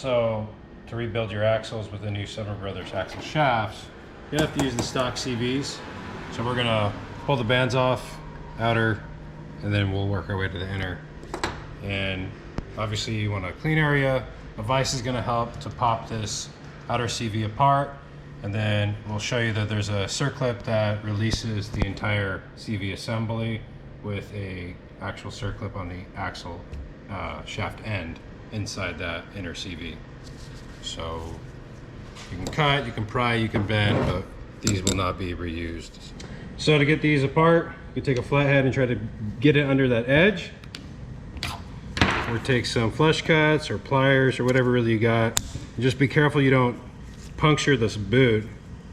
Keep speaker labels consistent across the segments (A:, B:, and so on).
A: So to rebuild your axles with the new Summer Brothers axle shafts, you have to use the stock CVs. So we're gonna pull the bands off, outer, and then we'll work our way to the inner. And obviously you want a clean area. A vise is gonna help to pop this outer CV apart. And then we'll show you that there's a circlip that releases the entire CV assembly with a actual circlip on the axle shaft end inside that inner CV. So you can cut, you can pry, you can bend, but these will not be reused. So to get these apart, you take a flathead and try to get it under that edge, or take some flush cuts or pliers or whatever really you got. And just be careful you don't puncture this boot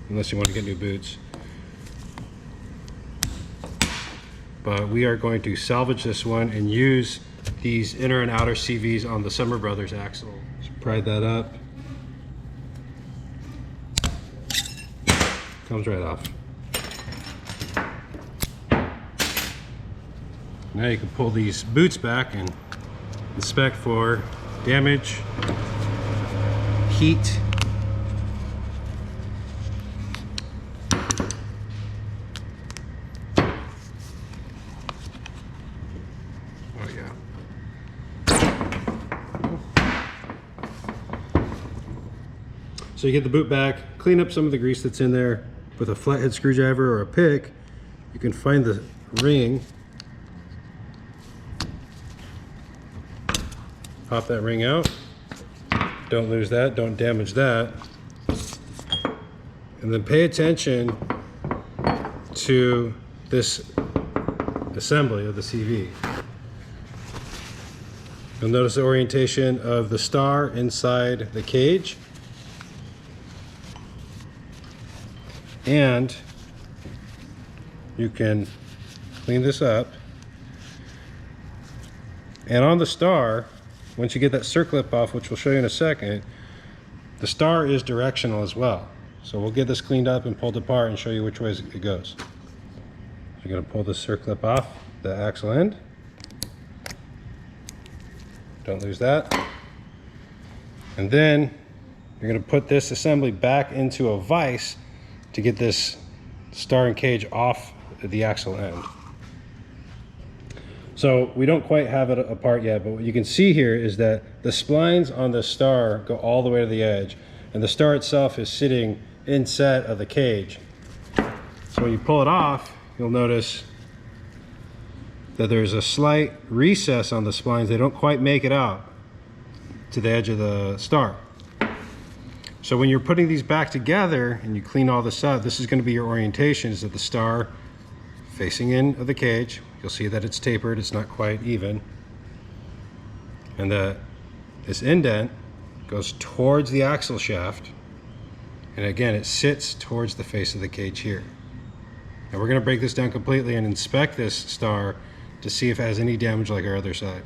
A: unless you want to get new boots. But we are going to salvage this one and use these inner and outer CVs on the Summer Brothers axle. Just pry that up. Comes right off. Now you can pull these boots back and inspect for damage, heat, oh yeah. So you get the boot back, clean up some of the grease that's in there with a flathead screwdriver or a pick. You can find the ring, pop that ring out, don't lose that, don't damage that, and then pay attention to this assembly of the CV. You'll notice the orientation of the star inside the cage, and you can clean this up. And on the star, once you get that circlip off, which we'll show you in a second, the star is directional as well. So we'll get this cleaned up and pulled apart and show you which way it goes. So you're going to pull the circlip off the axle end. Don't lose that. And then you're going to put this assembly back into a vise to get this star and cage off the axle end. So we don't quite have it apart yet, but what you can see here is that the splines on the star go all the way to the edge, and the star itself is sitting inset of the cage. So when you pull it off, you'll notice that there's a slight recess on the splines. They don't quite make it out to the edge of the star. So when you're putting these back together and you clean all this up, this is going to be your orientation, is that the star facing in of the cage. You'll see that it's tapered, it's not quite even. And that this indent goes towards the axle shaft. And again, it sits towards the face of the cage here. Now we're going to break this down completely and inspect this star to see if it has any damage like our other side.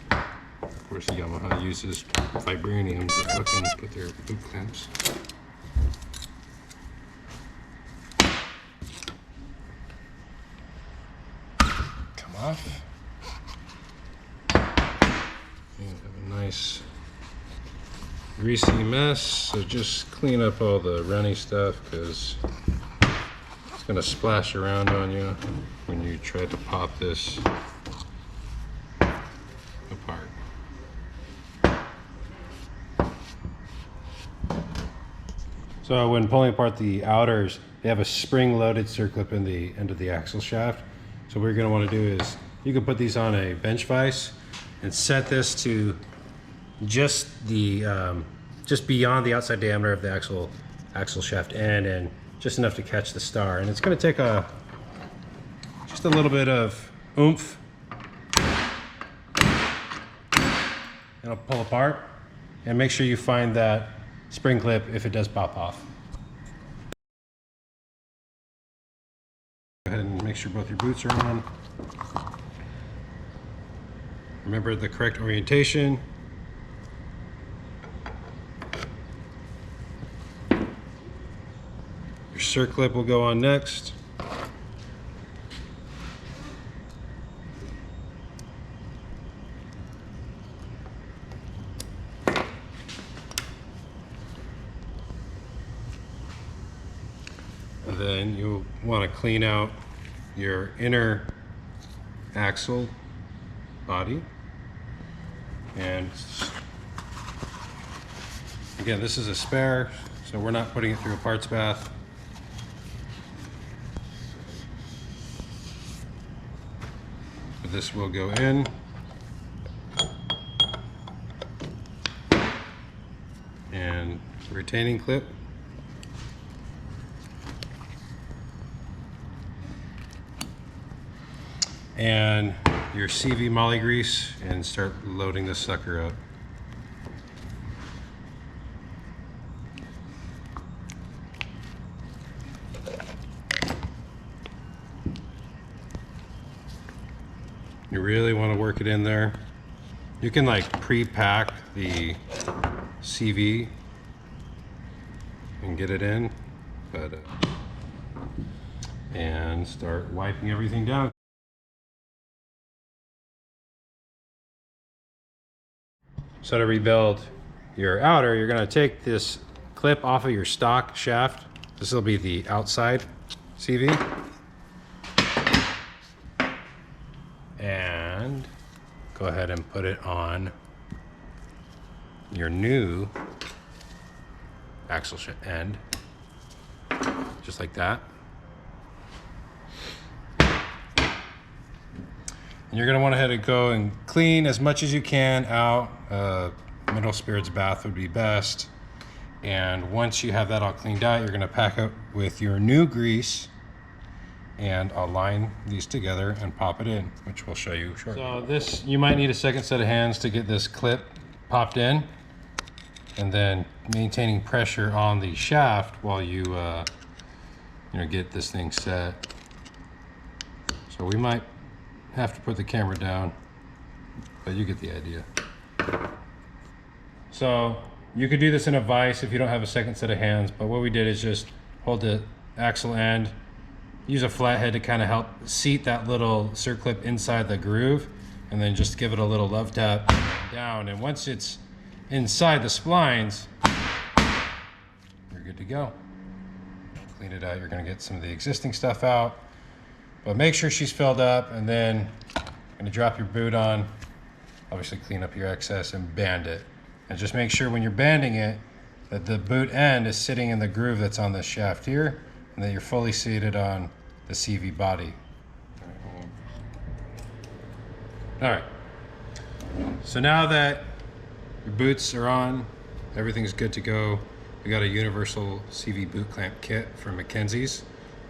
A: Of course, Yamaha uses vibranium to fucking put their boot clamps. Come off. And have a nice greasy mess. So just clean up all the runny stuff, because it's gonna splash around on you when you try to pop this apart. So when pulling apart the outers, they have a spring-loaded circlip in the end of the axle shaft. So what you're going to want to do is you can put these on a bench vise and set this to just the just beyond the outside diameter of the axle shaft end, and just enough to catch the star. And it's going to take just a little bit of oomph, and it'll pull apart. And make sure you find that spring clip if it does pop off. Go ahead and make sure both your boots are on. Remember the correct orientation. Your circlip will go on next. And then you'll want to clean out your inner axle body. And again, this is a spare, so we're not putting it through a parts bath. But this will go in. And retaining clip. And your CV molly grease, and start loading this sucker up. You really want to work it in there. You can like pre-pack the CV and get it in, but and start wiping everything down. So to rebuild your outer, you're going to take this clip off of your stock shaft. This will be the outside CV. And go ahead and put it on your new axle end, just like that. And you're going to want to head and go and clean as much as you can out. Mineral spirits bath would be best. And once you have that all cleaned out, you're going to pack it with your new grease, and I'll line these together and pop it in, which we'll show you shortly. So this, you might need a second set of hands to get this clip popped in, and then maintaining pressure on the shaft while you get this thing set. So we might have to put the camera down, but you get the idea. So you could do this in a vise if you don't have a second set of hands, but what we did is just hold the axle end, use a flathead to kind of help seat that little circlip inside the groove, and then just give it a little love tap down. And once it's inside the splines, you're good to go. Clean it out. You're going to get some of the existing stuff out, but make sure she's filled up, and then you're going to drop your boot on, obviously clean up your excess and band it. And just make sure when you're banding it that the boot end is sitting in the groove that's on this shaft here, and that you're fully seated on the CV body. All right. So now that your boots are on, everything's good to go. We got a universal CV boot clamp kit from Mackenzie's,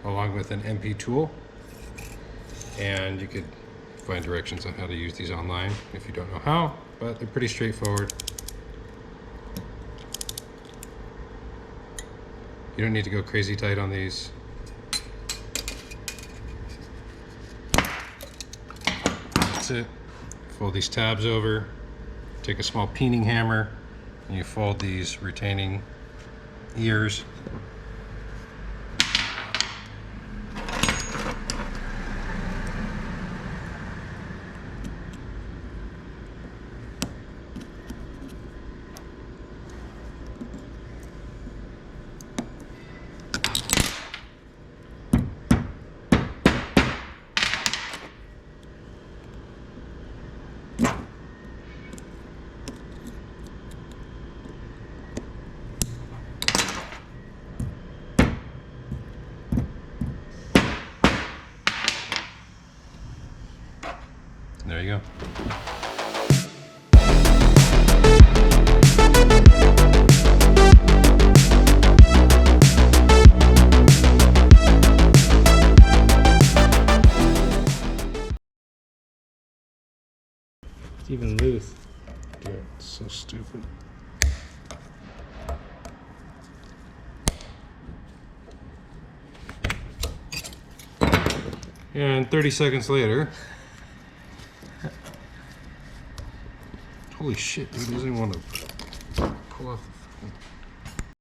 A: along with an MP tool. And you could find directions on how to use these online if you don't know how, but they're pretty straightforward. You don't need to go crazy tight on these. That's it. Fold these tabs over, take a small peening hammer, and you fold these retaining ears. There you go. It's even loose. Dude, it's so stupid. And 30 seconds later, holy shit, dude, doesn't even want to pull off the